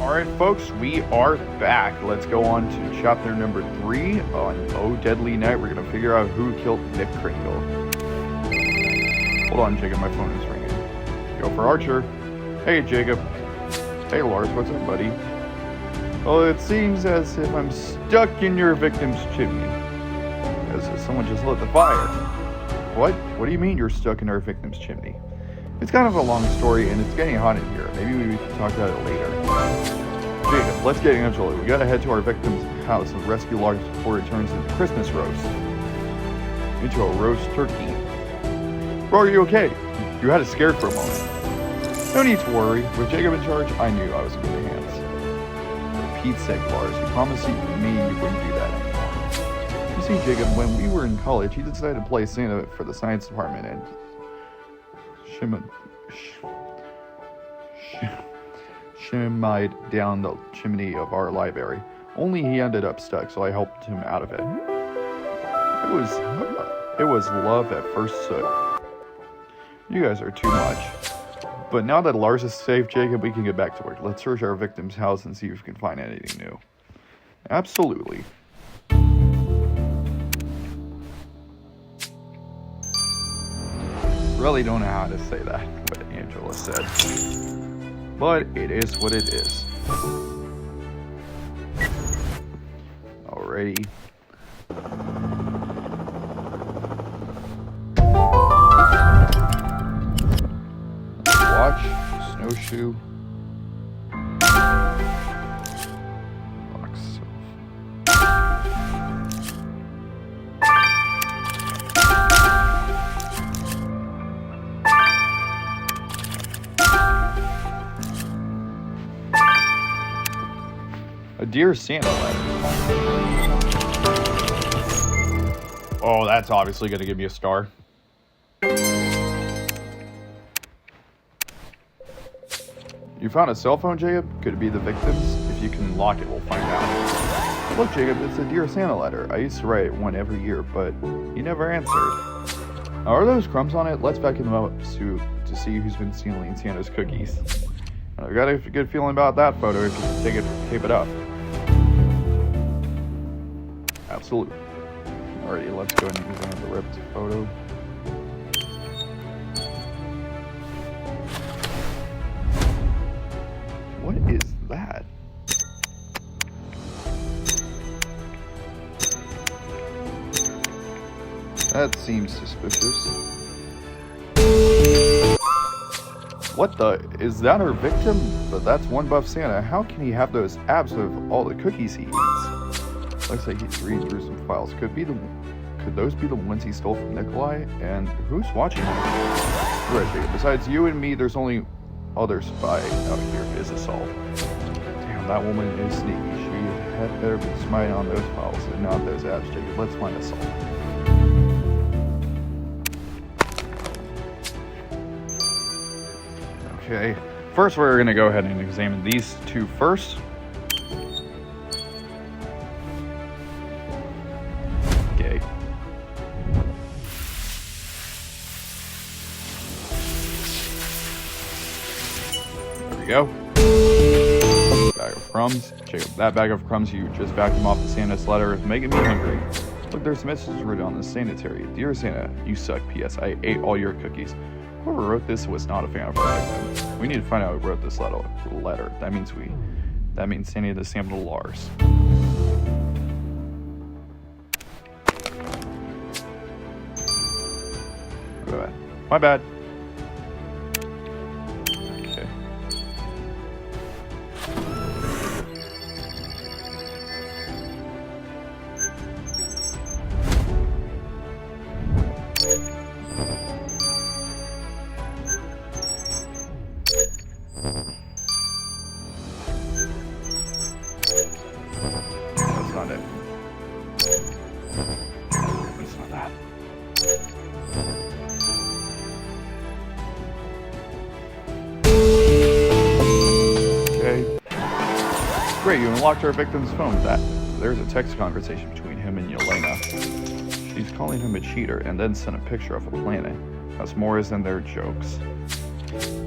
Alright folks, we are back. Let's go on to chapter number 3 on Oh Deadly Night. We're going to figure out who killed Nick Kringle. Hold on, Jacob, my phone is ringing. Go for Archer. Hey, Jacob. Hey, Lars, what's up, buddy? Well, it seems as if I'm stuck in your victim's chimney. As if someone just lit the fire. What? What do you mean you're stuck in our victim's chimney? It's kind of a long story, and it's getting hot in here. Maybe we can talk about it later. Jacob, let's get Angela. We gotta head to our victim's house and rescue Lars before it turns into Christmas roast. Into a roast turkey. Bro, are you okay? You had us scared for a moment. No need to worry. With Jacob in charge, I knew I was in good hands. For Pete's sake, Lars, you promised me you wouldn't do that anymore. You see, Jacob, when we were in college, he decided to play Santa for the science department and shimmied down the chimney of our library. Only he ended up stuck, so I helped him out of it. It was love at first sight. You guys are too much. But now that Lars is safe, Jacob, we can get back to work. Let's search our victim's house and see if we can find anything new. Absolutely. Really don't know how to say that, what Angela said. But it is what it is. Alrighty. Watch, snowshoe. Box of. A Dear Santa letter. Oh, that's obviously going to give me a star. You found a cell phone, Jacob? Could it be the victim's? If you can lock it, we'll find out. Look, Jacob, it's a Dear Santa letter. I used to write one every year, but you never answered. Now, are those crumbs on it? Let's vacuum them up to see who's been stealing Santa's cookies. And I've got a good feeling about that photo if you can tape it up. Absolutely. Alrighty, let's go ahead and examine the ripped photo. What is that? That seems suspicious. What the? Is that our victim? But that's one buff Santa. How can he have those abs with all the cookies he eats? Looks like he's reading through some files. Could those be the ones he stole from Nikolai? And who's watching him? Right, Jacob. Besides you and me, there's only other spy out here, is us all. Damn, that woman is sneaky. She had better be spying on those files and not those abs, Jacob. Let's find us all. Okay. First, we're going to go ahead and examine these two first. Okay. There we go. Bag of crumbs. Jacob, that bag of crumbs you just vacuumed off the Santa's letter is making me hungry. Look, there's a message written on the sanitary. Dear Santa, you suck. P.S. I ate all your cookies. Whoever wrote this was not a fan of our victim. We need to find out who wrote this letter. That means sending the sample to Lars. My bad. Okay. That's not it. It's not that. Okay. Great, you unlocked our victim's phone. There's a text conversation between him and Yelena. She's calling him a cheater and then sent a picture of a planet. That's more than their jokes.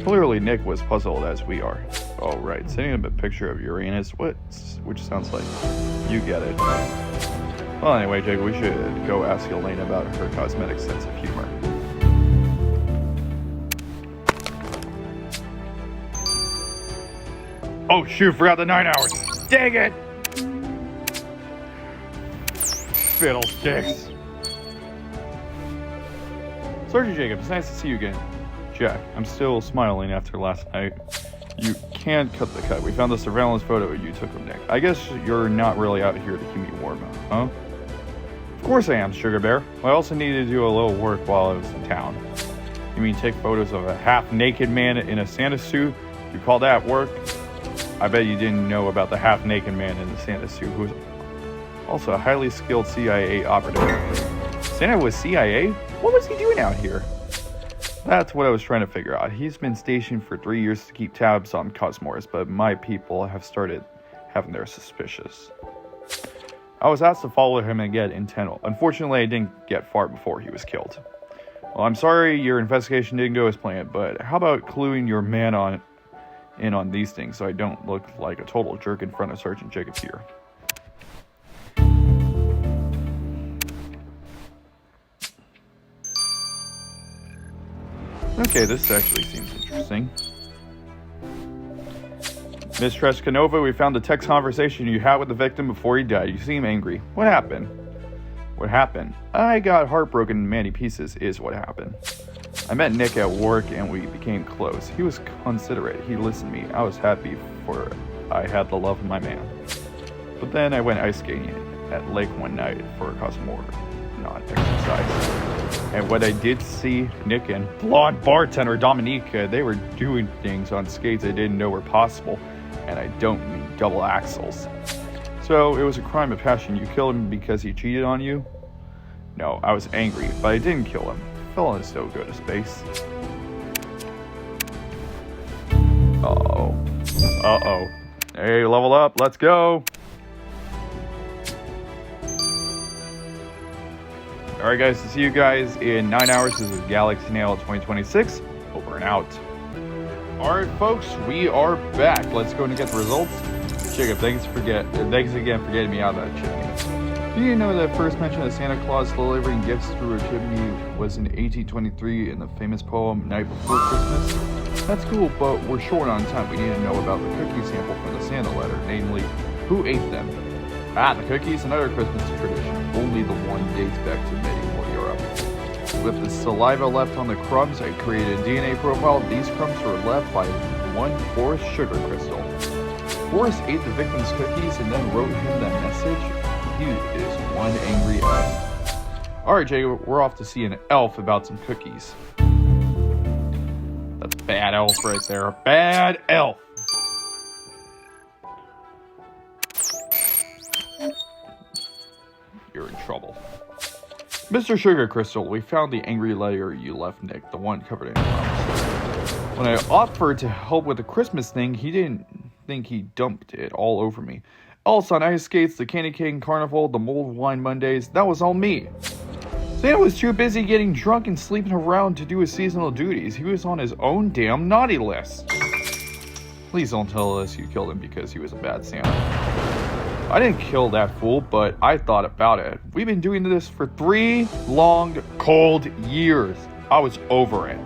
Clearly Nick was puzzled as we are. Oh, right. Sending him a picture of Uranus. Which sounds like you get it. Well, anyway, Jake, we should go ask Elena about her cosmetic sense of humor. Oh, shoot, forgot the 9 hours. Dang it! Fiddlesticks. Sergeant Jacob, it's nice to see you again. Jack, I'm still smiling after last night. You can't cut the cut. We found the surveillance photo you took of Nick. I guess you're not really out here to keep me warm, huh? Of course I am, Sugar Bear. I also needed to do a little work while I was in town. You mean take photos of a half-naked man in a Santa suit? You call that work? I bet you didn't know about the half-naked man in the Santa suit, who was also a highly skilled CIA operative. Santa was CIA? What was he doing out here? That's what I was trying to figure out. He's been stationed for 3 years to keep tabs on Cosmores, but my people have started having their suspicious. I was asked to follow him and get intel. Unfortunately, I didn't get far before he was killed. Well, I'm sorry your investigation didn't go as planned, but how about cluing your man in on these things so I don't look like a total jerk in front of Sergeant Jacob here? Okay, this actually seems interesting. Miss Treshkanova, we found the text conversation you had with the victim before he died. You seem angry. What happened? What happened? I got heartbroken in many pieces is what happened. I met Nick at work and we became close. He was considerate. He listened to me. I was happy for I had the love of my man. But then I went ice skating at lake one night for a Cosmore non-exercise. And when I did see Nick and blonde bartender Dominica, they were doing things on skates I didn't know were possible. And I don't mean double axles. So it was a crime of passion. You killed him because he cheated on you? No, I was angry, but I didn't kill him. Fella is so good at space. Uh-oh. Uh-oh. Hey, level up. Let's go. Alright guys, to see you guys in 9 hours. This is Galaxy Nail 2026. Over and out. Alright folks, we are back. Let's go and get the results. Jacob, thanks again for getting me out of that chimney. Do you know that first mention of Santa Claus delivering gifts through a chimney was in 1823 in the famous poem Night Before Christmas? That's cool, but we're short on time. We need to know about the cookie sample from the Santa letter, namely, who ate them? Ah, the cookies, another Christmas tradition. Only the one dates back to medieval Europe. With the saliva left on the crumbs, I created a DNA profile. These crumbs were left by one Forrest sugar crystal. Forrest ate the victim's cookies and then wrote him that message. He is one angry elf. Alright, Jay, we're off to see an elf about some cookies. That's bad elf right there. Bad elf! You're in trouble. Mr. Sugar Crystal, we found the angry letter you left Nick, the one covered in crumbs. When I offered to help with the Christmas thing, he didn't think he dumped it all over me. Elves on ice skates, the Candy Cane Carnival, the Mulled Wine Mondays, that was all me. Santa was too busy getting drunk and sleeping around to do his seasonal duties. He was on his own damn naughty list. Please don't tell us you killed him because he was a bad Santa. I didn't kill that fool, but I thought about it. We've been doing this for 3 long, cold years. I was over it.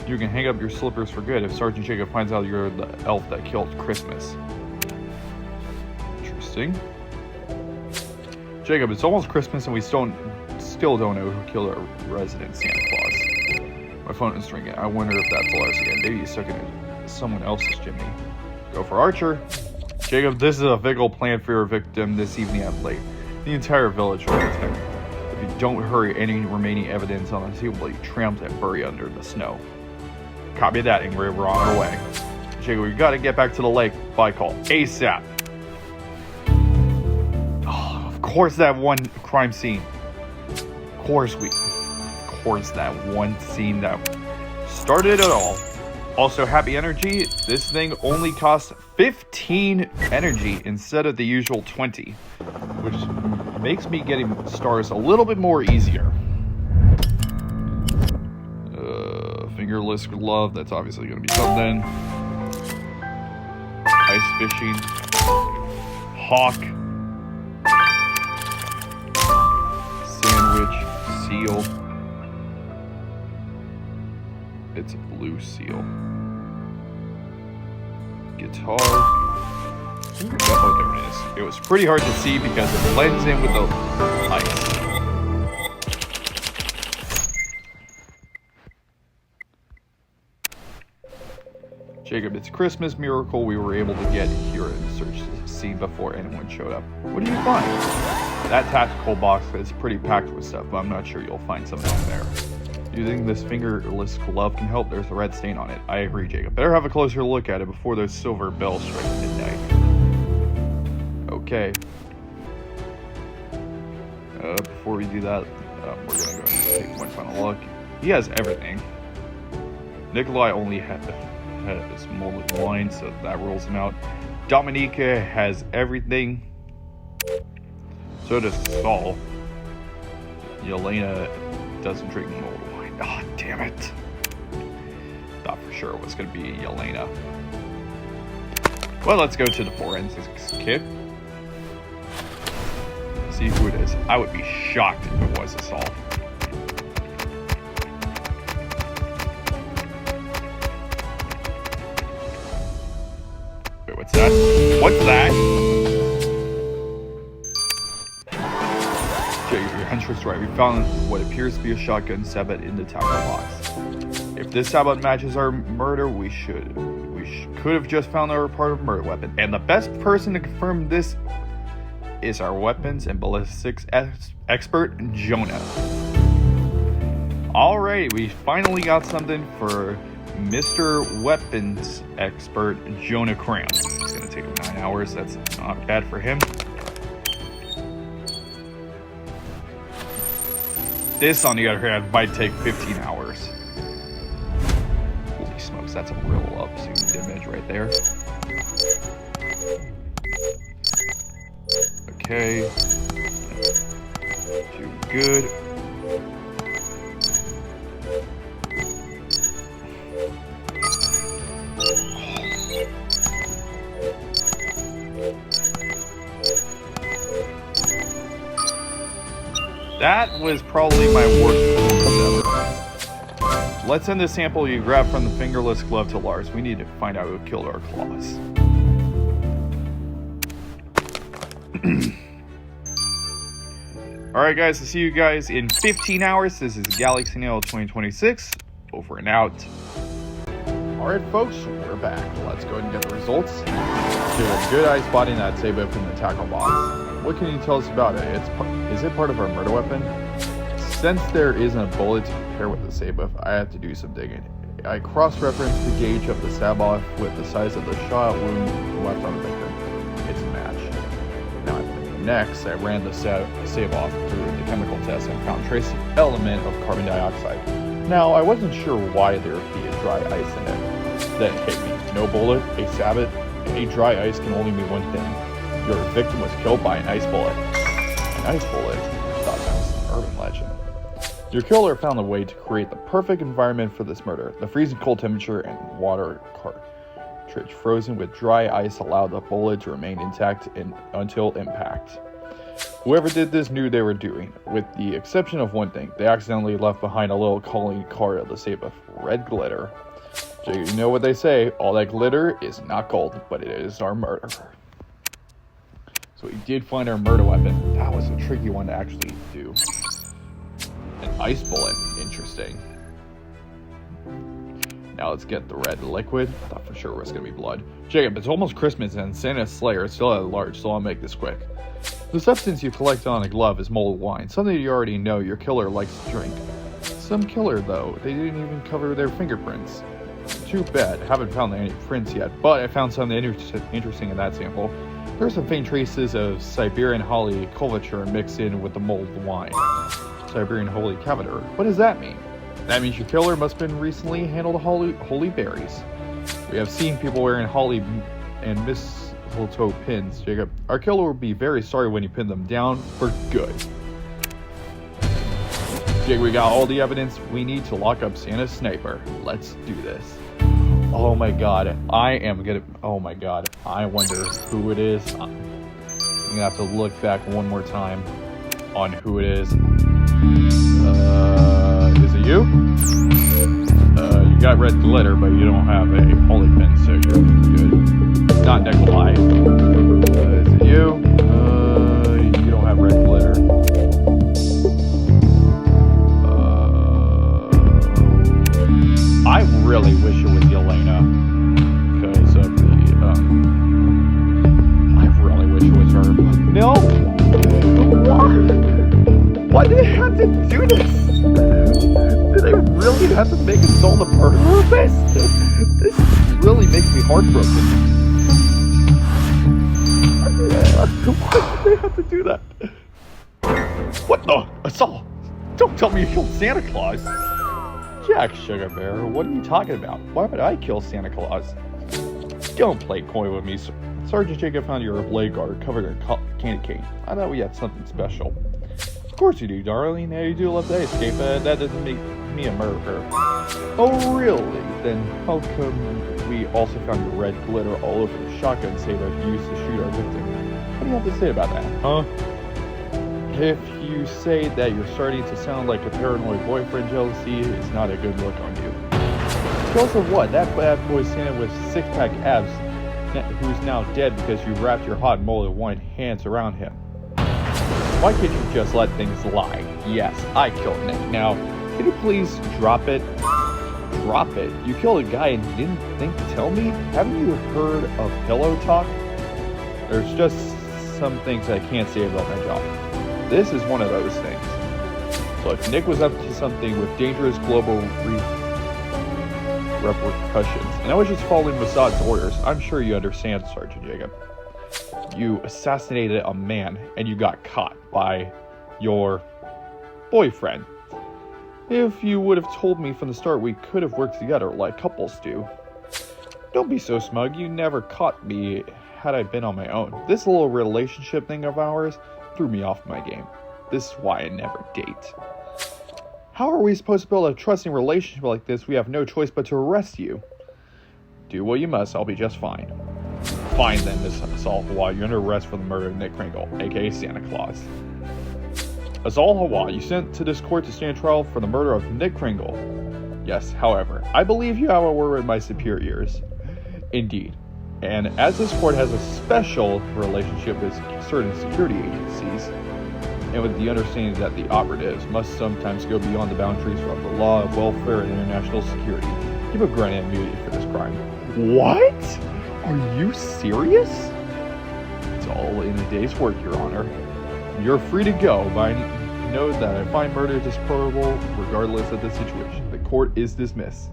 You can hang up your slippers for good if Sergeant Jacob finds out you're the elf that killed Christmas. Interesting. Jacob, it's almost Christmas and we still don't know who killed our resident Santa Claus. My phone is ringing. I wonder if that's Lars again. Maybe he's stuck in someone else's chimney. Go for Archer. Jacob, this is a fickle plan for your victim this evening at late. The entire village will attend. If you don't hurry, any remaining evidence on the scene will be trampled and buried under the snow. Copy that, Ingrid. We're on our way. Jacob, we gotta get back to the lake by call ASAP. Oh, of course that one crime scene. Of course that one scene that started it all. Also, happy energy. This thing only costs 15 energy instead of the usual 20, which makes me getting stars a little bit more easier. Fingerless glove, that's obviously going to be something. ice fishing, hawk, sandwich, seal. It's a blue seal. Guitar. Oh, there it is. It was pretty hard to see because it blends in with the ice. Jacob, it's Christmas miracle we were able to get here and search the scene before anyone showed up. What do you find? That tactical box is pretty packed with stuff, but I'm not sure you'll find something in there. Do you think this fingerless glove can help? There's a red stain on it. I agree, Jacob. Better have a closer look at it before those silver bells strike midnight. Okay. Before we do that, we're gonna go and take one final look. He has everything. Nikolai only had this molded wine, so that rules him out. Dominika has everything. So does Saul. Yelena doesn't drink molded wine. Ah, oh, damn it. Thought for sure it was going to be Yelena. Well, let's go to the forensics kit. See who it is. I would be shocked if it was Saul. Wait, what's that? What's that? Jay, your hunch was right. We found what appears to be a shotgun sabot in the tackle box. If this sabot matches our murder, we could have just found our part of murder weapon. And the best person to confirm this is our weapons and ballistics expert, Jonah. Alright, we finally got something for Mr. Weapons Expert, Jonah Cram. It's gonna take him 9 hours. That's not bad for him. This, on the other hand, might take 15 hours. Holy smokes, that's a real up-zoomed image right there. Okay. Too good. That was probably my worst performance ever. Let's send the sample you grabbed from the fingerless glove to Lars. We need to find out who killed our claws. Alright guys, I'll see you guys in 15 hours. This is Galaxy Nail 2026. Over and out. Alright folks, we're back. Let's go ahead and get the results. Did a good eye spotting that sabot from the tackle box. What can you tell us about it? Is it part of our murder weapon? Since there isn't a bullet to compare with the sabot, I have to do some digging. I cross-referenced the gauge of the sabot with the size of the shot wound left on the victim. It's a match. Now, next, I ran the sabot through the chemical test and found trace element of carbon dioxide. Now, I wasn't sure why there would be a dry ice in it. Then it hit me. No bullet, a sabot, and a dry ice can only mean one thing. Your victim was killed by an ice bullet. An ice bullet? I thought that was an urban legend. Your killer found a way to create the perfect environment for this murder. The freezing cold temperature and water cartridge frozen with dry ice allowed the bullet to remain intact until impact. Whoever did this knew they were doing, with the exception of one thing. They accidentally left behind a little calling card of the sabot. Red glitter. So you know what they say, all that glitter is not gold, but it is our murder. So we did find our murder weapon. That was a tricky one to actually do. An ice bullet. Interesting. Now let's get the red liquid. I thought for sure it was going to be blood. Jacob, it's almost Christmas and Santa's Slayer is still at large, so I'll make this quick. The substance you collect on a glove is mulled wine, something you already know your killer likes to drink. Some killer, though, they didn't even cover their fingerprints. Too bad. Haven't found any prints yet, but I found something interesting in that sample. There's some faint traces of Siberian Holy Culture mixed in with the mulled wine. Siberian Holy Cavator. What does that mean? That means your killer must have been recently handled holy berries. We have seen people wearing holly and mistletoe pins, Jacob. Our killer will be very sorry when you pin them down for good. Jacob, we got all the evidence we need to lock up Santa's sniper. Let's do this. Oh my god, oh my god, I wonder who it is. I'm gonna have to look back one more time on who it is. Is it you? You got red glitter, but you don't have a holy pin, so you're good. It's not Nikolai. Is it you? You don't have red glitter. I really wish it was Yelena, because of the, I really wish it was her, but no! Why did they have to do this? Did they really have to make us all the murderer of this? This really makes me heartbroken. Why did they have to do that? What the? Assault! Don't tell me you killed Santa Claus! Jack Sugar Bear, what are you talking about? Why would I kill Santa Claus? Don't play coy with me. Sergeant Jacob found your blade guard covered in candy cane. I thought we had something special. Of course you do, darling. Now you do love to escape, but that doesn't make me a murderer. Oh, really? Then how come we also found your red glitter all over the shotgun save that you used to shoot our victim? What do you have to say about that, huh? If you say that you're starting to sound like a paranoid boyfriend, jealousy is not a good look on you. Because of what? That bad boy Santa with six-pack abs who's now dead because you wrapped your hot molded wine hands around him. Why can't you just let things lie? Yes, I killed Nick. Now, can you please drop it? Drop it? You killed a guy and didn't think to tell me? Haven't you heard of pillow talk? There's just some things I can't say about my job. This is one of those things. Look, Nick was up to something with dangerous global repercussions, and I was just following Mossad's orders. I'm sure you understand, Sergeant Jacob. You assassinated a man, and you got caught by your boyfriend. If you would have told me from the start, we could have worked together like couples do. Don't be so smug. You never caught me had I been on my own. This little relationship thing of ours threw me off my game. This is why I never date. How are we supposed to build a trusting relationship like this? We have no choice but to arrest you. Do what you must, I'll be just fine. Fine then, Miss Assault Hawa, you're under arrest for the murder of Nick Kringle, aka Santa Claus. Assault Hawa, you sent to this court to stand trial for the murder of Nick Kringle. Yes, however, I believe you have a word with my superiors. Indeed. And as this court has a special relationship with certain security agencies, and with the understanding that the operatives must sometimes go beyond the boundaries of the law of welfare and international security, you have granted immunity for this crime. What? Are you serious? It's all in a day's work, Your Honor. You're free to go, but I know that I find murder disprobable regardless of the situation. The court is dismissed.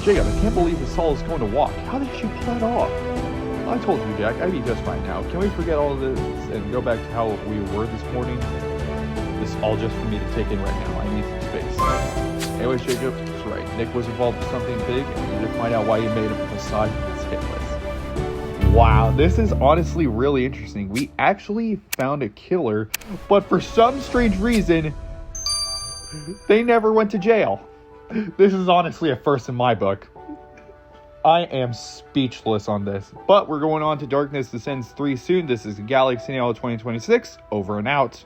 Jacob, I can't believe Assault is going to walk. How did she pull that off? I told you, Jack, I'd be just fine now. Can we forget all of this and go back to how we were this morning? This is all just for me to take in right now. I need some space. Anyways, Jacob, that's right. Nick was involved in something big, and we need to find out why he made a facade his hit list. Wow, this is honestly really interesting. We actually found a killer, but for some strange reason, they never went to jail. This is honestly a first in my book. I am speechless on this. But we're going on to Darkness Descends 3 soon. This is Galaxy Now 2026. Over and out.